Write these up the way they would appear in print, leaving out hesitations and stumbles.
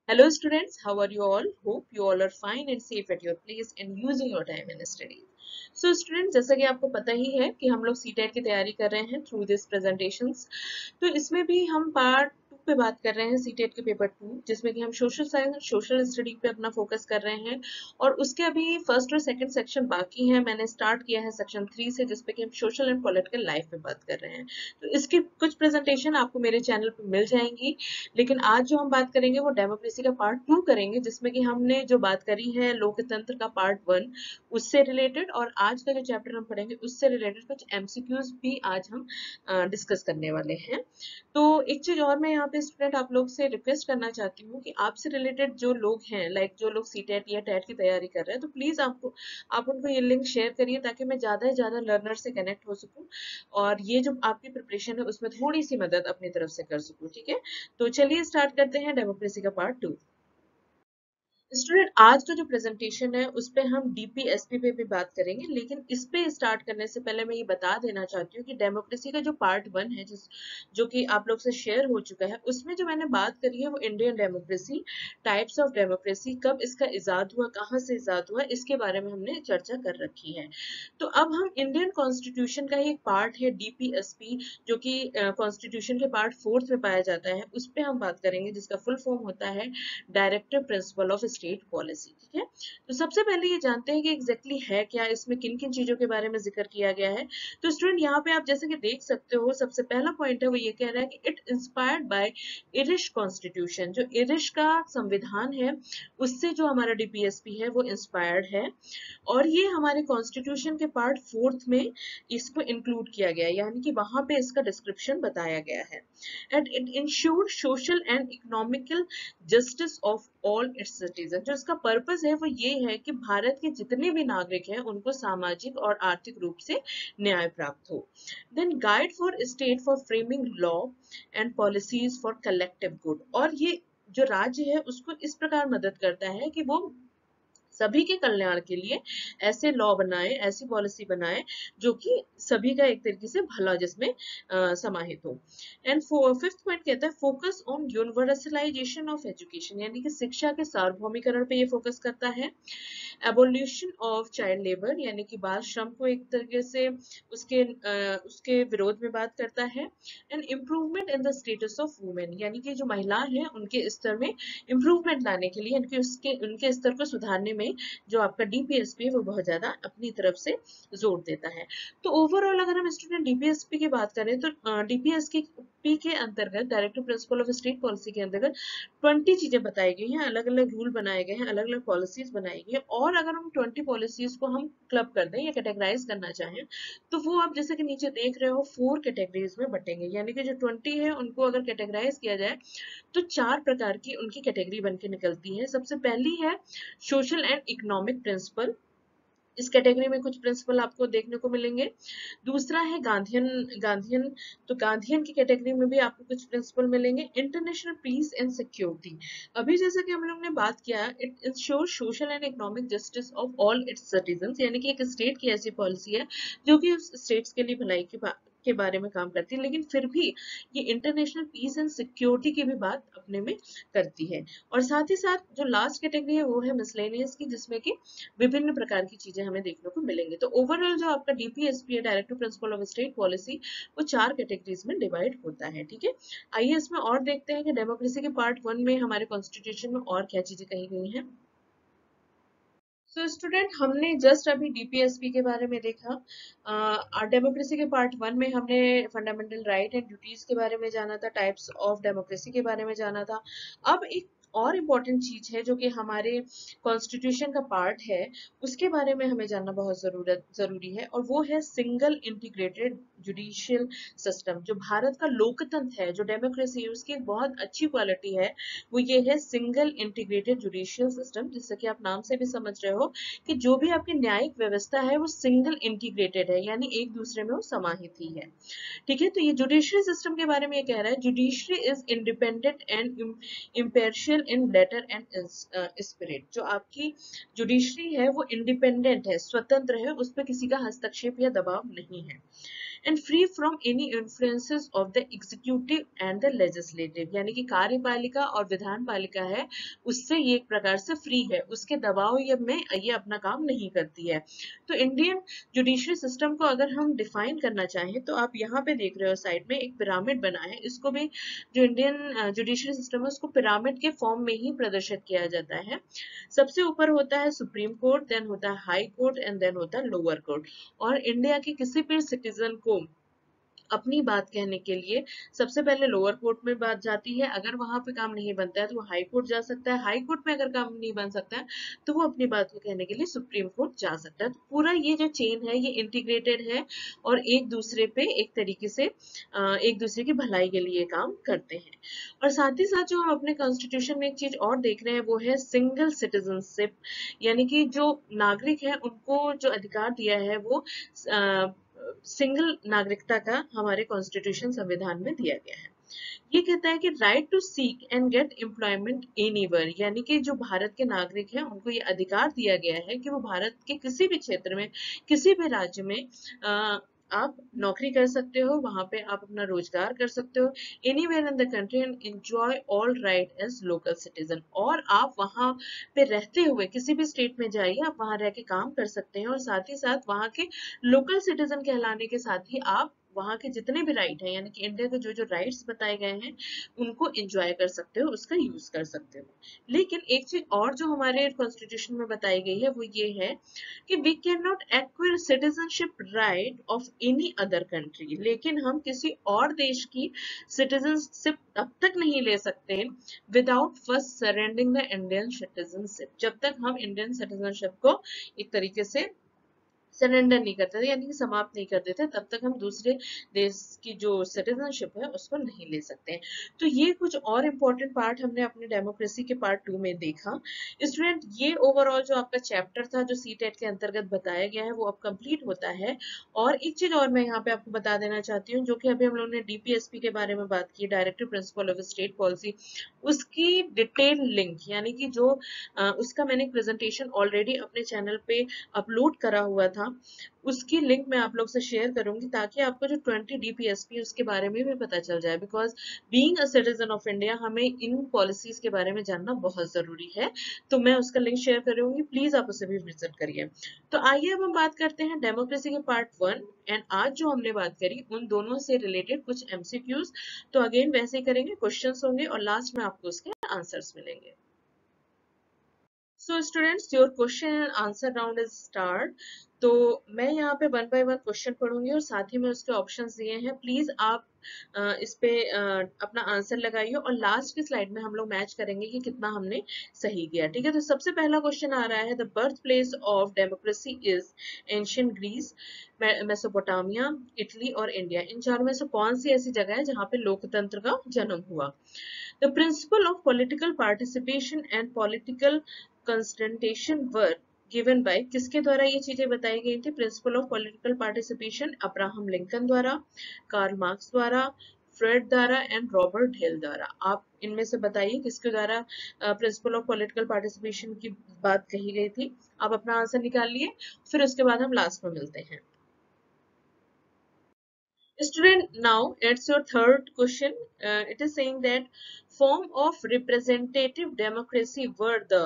Hello students, how are you all? Hope you all are fine and safe at your place and using your time in studies. So students, जैसा कि आपको पता ही है कि हम लोग सीटेट की तैयारी कर रहे हैं थ्रू दिस प्रेजेंटेशंस। तो इसमें भी हम पार्ट 2 पे बात कर रहे हैं सीटेट के पेपर 2, जिसमें कि हम सोशल साइंस सोशल स्टडी पे अपना फोकस कर रहे हैं। और उसके अभी फर्स्ट और सेकंड सेक्शन बाकी है। मैंने स्टार्ट किया है सेक्शन 3 से, जिसपे कि हम सोशल एंड पॉलिटिकल लाइफ पे बात कर रहे हैं। तो इसकी कुछ प्रेजेंटेशन आपको मेरे चैनल पे मिल जाएंगी। लेकिन आज जो हम बात करेंगे वो डेमोक्रेसी का पार्ट 2 करेंगे, जिसमें कि हमने जो बात करी है लोकतंत्र का पार्ट 1 उससे रिलेटेड, और आज का जो चैप्टर हम पढ़ेंगे उससे रिलेटेड कुछ एमसीक्यूज भी आज हम डिस्कस करने वाले हैं। तो एक चीज और मैं यहाँ पे स्टूडेंट आप लोग से रिक्वेस्ट करना चाहती हूँ कि आपसे रिलेटेड जो लोग हैं, लाइक जो लोग सीटेट या टेट की तैयारी कर रहे हैं, तो प्लीज आप उनको ये लिंक शेयर करिए, ताकि मैं ज्यादा से ज्यादा लर्नर से कनेक्ट हो सकूं और ये जो आपकी प्रिपरेशन है उसमें थोड़ी सी मदद अपनी तरफ से कर सकूं। ठीक है, तो चलिए स्टार्ट करते हैं डेमोक्रेसी का पार्ट 2। स्टूडेंट, आज का जो प्रेजेंटेशन है उस पे हम डीपीएसपी पे भी बात करेंगे, लेकिन इस पे स्टार्ट करने से पहले मैं ये बता देना चाहती हूँ कि डेमोक्रेसी का जो पार्ट 1 है, जो कि आप लोग से शेयर हो चुका है, उसमें जो मैंने बात करी है वो Indian democracy, types of democracy, कब इसका इजाद हुआ, कहाँ से इजाद हुआ, इसके बारे में हमने चर्चा कर रखी है। तो अब हम इंडियन कॉन्स्टिट्यूशन का ही एक पार्ट है डीपीएसपी, जो कि कॉन्स्टिट्यूशन के पार्ट 4 में पाया जाता है, उस पे हम बात करेंगे, जिसका फुल फॉर्म होता है directive principle of state policy. ठीक है, तो सबसे पहले ये जानते हैं कि एग्जैक्टली है क्या, इसमें किन किन चीजों के बारे में जिक्र किया गया है। तो स्टूडेंट, यहाँ पे आप जैसे कि देख सकते हो, सबसे पहला पॉइंट है वो ये कह रहा है कि it inspired by Irish constitution. जो इरिश का संविधान है उससे जो हमारा डीपीएसपी है वो इंस्पायर्ड है, और ये हमारे कॉन्स्टिट्यूशन के पार्ट 4 में इसको इंक्लूड किया गया है, यानी कि वहां पे इसका डिस्क्रिप्शन बताया गया है। And it ensure social and economical justice of all it's citizen. जो इसका पर्पस है वो ये है कि भारत के जितने भी नागरिक हैं उनको सामाजिक और आर्थिक रूप से न्याय प्राप्त हो। Then guide for state for framing law and policies for collective good. और ये जो राज्य है उसको इस प्रकार मदद करता है कि वो सभी के कल्याण के लिए ऐसे लॉ बनाए, ऐसी पॉलिसी बनाए जो कि सभी का एक तरीके से भला जिसमें समाहित हो। एंड फिफ्थ पॉइंट कहता है focus on universalization of education, यानी कि शिक्षा के सार्वभौमिकरण पे ये फोकस करता है। एबोल्यूशन ऑफ चाइल्ड लेबर, यानी कि बाल श्रम को एक तरीके से उसके विरोध में बात करता है। And improvement in the status of women, यानी कि जो महिलाएं हैं उनके स्तर में इम्प्रूवमेंट लाने के लिए, उनके उसके उनके स्तर को सुधारने में जो आपका डीपीएसपी है वो बहुत ज्यादा अपनी तरफ से जोर देता है। तो ओवरऑल अगर हम स्टूडेंट डीपीएसपी की बात करें तो डीपीएसपी के अंतर्गत, directive principle of state policy के अंतर्गत 20 चीजें बताई गई हैं, अलग अलग रूल बनाए गए हैं, अलग अलग पॉलिसीज बनाई गई हैं। और अगर हम 20 पॉलिसीज को हम क्लब कर दें या कैटेगराइज करना चाहें, तो वो आप जैसे कि नीचे देख रहे हो 4 कैटेगरीज में बटेंगे, यानी कि जो 20 है उनको अगर कैटेगराइज किया जाए तो 4 प्रकार की उनकी कैटेगरी बन के निकलती है। सबसे पहली है सोशल एंड इकोनॉमिक प्रिंसिपल। इस कैटेगरी में कुछ प्रिंसिपल आपको देखने को मिलेंगे। दूसरा है गांधीयन गांधीयन तो गांधीयन की कैटेगरी में भी आपको कुछ प्रिंसिपल मिलेंगे। इंटरनेशनल पीस एंड सिक्योरिटी, अभी जैसे कि हम लोग ने बात किया, it ensure social and economic justice of all it's citizen, यानी कि एक स्टेट की ऐसी पॉलिसी है जो कि उस स्टेट्स के लिए भलाई के बारे में काम करती है, लेकिन फिर भी ये इंटरनेशनल पीस एंड सिक्योरिटी की भी बात अपने में करती है। और साथ ही साथ जो लास्ट कैटेगरी है वो है मिसलेनियस की, जिसमें कि विभिन्न प्रकार की चीजें हमें देखने को मिलेंगी। तो ओवरऑल जो आपका डीपीएसपी है, directive principle of state policy, वो 4 कैटेगरीज में डिवाइड होता है। ठीक है, आइए इसमें और देखते हैं कि डेमोक्रेसी के पार्ट 1 में हमारे कॉन्स्टिट्यूशन में और क्या चीजें कही गई हैं। स्टूडेंट, हमने जस्ट अभी डीपीएसपी के बारे में देखा। डेमोक्रेसी के पार्ट 1 में हमने फंडामेंटल राइट एंड ड्यूटीज के बारे में जाना था, टाइप्स ऑफ डेमोक्रेसी के बारे में जाना था। अब एक और इम्पोर्टेंट चीज है जो कि हमारे कॉन्स्टिट्यूशन का पार्ट है, उसके बारे में हमें जानना बहुत जरूरी है, और वो है सिंगल इंटीग्रेटेड जुडिशियल सिस्टम। जो भारत का लोकतंत्र है, जो डेमोक्रेसी है, उसकी एक बहुत अच्छी क्वालिटी है, वो ये है सिंगल इंटीग्रेटेड जुडिशियल सिस्टम। जैसे कि आप नाम से भी समझ रहे हो कि जो भी आपकी न्यायिक व्यवस्था है वो सिंगल इंटीग्रेटेड है, यानी एक दूसरे में वो समाहित ही है। ठीक है, तो ये जुडिशरी सिस्टम के बारे में ये कह रहा है, judiciary is independent and impartial neutral in letter and spirit. जो आपकी जुडिशरी है वो इंडिपेंडेंट है, स्वतंत्र है, उस पर किसी का हस्तक्षेप या दबाव नहीं है। And free from any influences of the executive and the legislative, यानी कि कार्यपालिका और विधान पालिका है उससे ये एक प्रकार से फ्री है, उसके दबाव में ये अपना काम नहीं करती है। तो इंडियन जुडिशरी सिस्टम को अगर हम डिफाइन करना चाहें तो आप यहाँ पे देख रहे हो साइड में एक पिरामिड बना है, इसको भी जो इंडियन जुडिशरी सिस्टम है उसको पिरामिड के फॉर्म में ही प्रदर्शित किया जाता है। सबसे ऊपर होता है सुप्रीम कोर्ट, देन होता है हाई कोर्ट एंड देन होता है लोअर कोर्ट। और इंडिया के किसी भी सिटीजन को अपनी बात कहने के लिए सबसे पहले लोअर कोर्ट में बात जाती है, अगर वहां पे काम नहीं बनता है तो वो हाई कोर्ट जा सकता है, हाई कोर्ट में अगर काम नहीं बन सकता है तो वो अपनी बात को कहने के लिए सुप्रीम कोर्ट जा सकता है। तो पूरा ये जो चेन है ये इंटीग्रेटेड है और एक दूसरे पे एक तरीके से एक दूसरे की भलाई के लिए काम करते हैं। और साथ ही साथ जो हम अपने कॉन्स्टिट्यूशन में एक चीज और देख रहे हैं वो है सिंगल सिटीजनशिप, यानी कि जो नागरिक है उनको जो अधिकार दिया है वो सिंगल नागरिकता का हमारे कॉन्स्टिट्यूशन संविधान में दिया गया है। ये कहता है कि right to seek and get employment anywhere, यानी कि जो भारत के नागरिक हैं उनको ये अधिकार दिया गया है कि वो भारत के किसी भी क्षेत्र में किसी भी राज्य में आप नौकरी कर सकते हो, वहां पे आप अपना रोजगार कर सकते हो, anywhere in the country and enjoy all right as local citizen. और आप वहां पे रहते हुए किसी भी स्टेट में जाइए, आप वहां रह के काम कर सकते हैं और साथ ही साथ वहां के लोकल सिटीजन कहलाने के साथ ही आप वहां के जितने भी राइट हैं, यानी कि इंडिया के जो जो राइट्स बताए गए हैं उनको एंजॉय कर सकते हो, उसका यूज कर सकते हो। लेकिन एक चीज और जो हमारे कॉन्स्टिट्यूशन में बताई गई है वो ये है कि we can not acquire citizenship right of any other country, लेकिन हम किसी और देश की सिटीजनशिप तब तक नहीं ले सकते without first surrendering the Indian citizenship, जब तक हम इंडियन सिटीजनशिप को एक तरीके से सरेंडर नहीं करते थे, यानी कि समाप्त नहीं करते थे, तब तक हम दूसरे देश की जो सिटीजनशिप है उसको नहीं ले सकते हैं। तो ये कुछ और इम्पोर्टेंट पार्ट हमने अपने डेमोक्रेसी के पार्ट 2 में देखा। स्टूडेंट ये ओवरऑल जो आपका चैप्टर था जो सीटेट के अंतर्गत बताया गया है वो अब कंप्लीट होता है। और एक चीज और मैं यहाँ पे आपको बता देना चाहती हूँ, जो कि अभी हम लोगों ने डीपीएसपी के बारे में बात की, directive principle of state policy, उसकी डिटेल लिंक यानी कि जो उसका मैंने प्रेजेंटेशन ऑलरेडी अपने चैनल पे अपलोड करा हुआ था, उसकी लिंक मैं आप लोग से शेयर करूंगी ताकि आपको जो 20 डीपीएसपी उसके बारे में भी पता चल जाए, because being a citizen of India हमें इन पॉलिसीज के बारे में जानना बहुत जरूरी है। तो मैं उसका लिंक शेयर करूंगी, प्लीज आप उसे भी विजिट करिए। तो आइए अब हम बात करते हैं डेमोक्रेसी के पार्ट 1 एंड आज जो हमने बात करी उन दोनों से रिलेटेड कुछ एमसीक्यूज। तो अगेन वैसे ही करेंगे, क्वेश्चंस होंगे और लास्ट में आपको उसके आंसर्स मिलेंगे। So students your question and answer round is start. तो मैं यहाँ पे वन बाय वन क्वेश्चन पढ़ूंगी और साथ ही में उसके ऑप्शंस दिए हैं, प्लीज आप इस पे अपना आंसर लगाइए और लास्ट की स्लाइड में हम लोग मैच करेंगे कि कितना हमने सही किया। ठीक है, तो सबसे पहला क्वेश्चन आ रहा है, the birth place of democracy is ancient Greece, Mesopotamia, Italy और इंडिया। इन चारों में से कौन सी ऐसी जगह है जहाँ पे लोकतंत्र का जन्म हुआ? The principle of political participation and political consultation were given by, किसके द्वारा ये चीजें बताई गई थी? Principle of political participation Abraham Lincoln द्वारा, कार्ल मार्क्स द्वारा, फ्रेड द्वारा एंड रॉबर्ट हिल द्वारा। आप इनमें से बताइए किसके द्वारा प्रिंसिपल ऑफ पॉलिटिकल पार्टिसिपेशन की बात कही गई थी। आप अपना आंसर निकालिए, फिर उसके बाद हम लास्ट में मिलते हैं। Student, now it's your third question. It is saying that form of representative democracy where the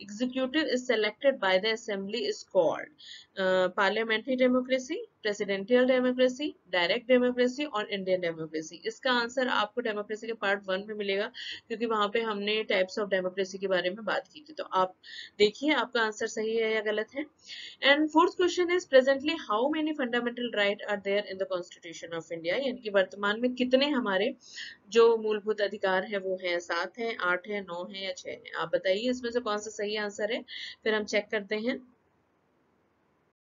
executive is selected by the assembly is called parliamentary democracy, presidential democracy, direct democracy और Indian democracy। इसका answer आपको democracy के part 1 में मिलेगा क्योंकि वहां पे हमने टाइप्स ऑफ डेमोक्रेसी के बारे में बात की थी। तो आप देखिए आपका आंसर सही है या गलत है। And fourth question is presently how many fundamental right are there in the constitution of India, यानी कि वर्तमान में कितने हमारे जो मूलभूत अधिकार है वो हैं, 7 हैं, 8 हैं, 9 हैं या 6 हैं। आप बताइए इसमें से कौन सा सही आंसर है, फिर हम चेक करते हैं।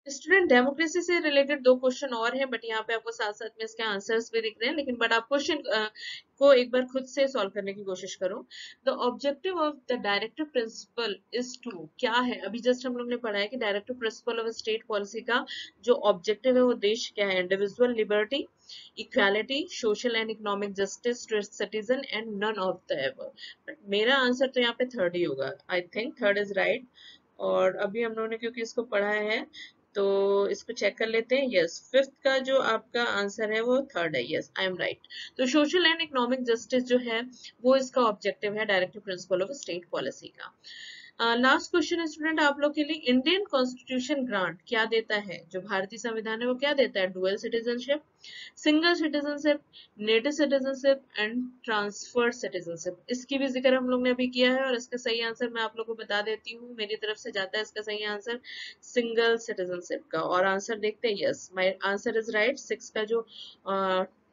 स्टूडेंट डेमोक्रेसी से रिलेटेड दो क्वेश्चन और हैं, बट यहाँ पे आपको साथ साथ में इसके आंसर्स भी दिख रहे हैं, लेकिन बट आप क्वेश्चन को एक बार खुद से सॉल्व करने की कोशिश करो। The objective of the directive principle is to, क्या है? अभी जस्ट हम लोग ने पढ़ा है कि directive principle of state policy का जो ऑब्जेक्टिव है वो देश क्या है? Individual liberty, equality, social and economic justice to citizen and none of the above. But मेरा आंसर तो यहाँ पे थर्ड ही होगा, I think third is right. और अभी हम लोगों ने क्योंकि इसको पढ़ा है तो इसको चेक कर लेते हैं। यस, फिफ्थ का जो आपका आंसर है वो थर्ड है। Yes, I am right. तो सोशल एंड इकोनॉमिक जस्टिस जो है वो इसका ऑब्जेक्टिव है directive principle of state policy का। लास्ट क्वेश्चन है स्टूडेंट आप लोग के लिए, इंडियन कॉन्स्टिट्यूशन ग्रांट क्या देता है? जो भारतीय संविधान है वो क्या देता है? Dual citizenship, single citizenship, native citizenship and transferred citizenship. इसकी भी जिक्र हम लोग ने अभी किया है और इसका सही आंसर मैं आप लोग को बता देती हूँ। मेरी तरफ से जाता है इसका सही आंसर सिंगल सिटीजनशिप का। और आंसर देखते हैं। Yes, my answer is right. Six का जो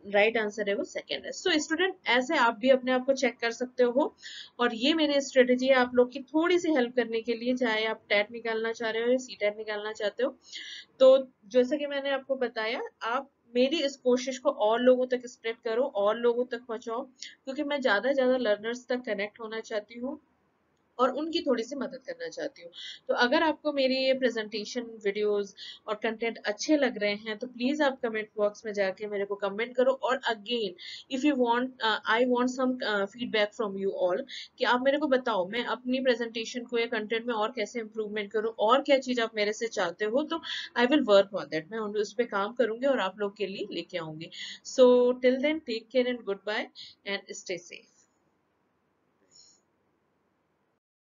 राइट आंसर है वो सेकंड है। सो स्टूडेंट, ऐसे आप भी अपने आप को चेक कर सकते हो। और ये मेरी स्ट्रेटेजी है आप लोग की थोड़ी सी हेल्प करने के लिए, चाहे आप टेट निकालना चाह रहे हो या सी टेट निकालना चाहते हो। तो जैसा कि मैंने आपको बताया, आप मेरी इस कोशिश को और लोगों तक स्प्रेड करो, और लोगों तक पहुंचाओ, क्योंकि मैं ज्यादा से ज्यादा लर्नर्स तक कनेक्ट होना चाहती हूँ और उनकी थोड़ी सी मदद करना चाहती हूँ। तो अगर आपको मेरी ये प्रेजेंटेशन वीडियोस और कंटेंट अच्छे लग रहे हैं तो प्लीज आप कमेंट बॉक्स में जाके मेरे को कमेंट करो। और again, if you want, I want some feedback from you all, कि आप मेरे को बताओ मैं अपनी प्रेजेंटेशन को या कंटेंट में और कैसे इंप्रूवमेंट करूँ, और क्या चीज आप मेरे से चाहते हो। तो I will work on that, मैं उस पर काम करूंगी और आप लोग के लिए लेके आऊंगी। So till then, take care and goodbye and stay safe.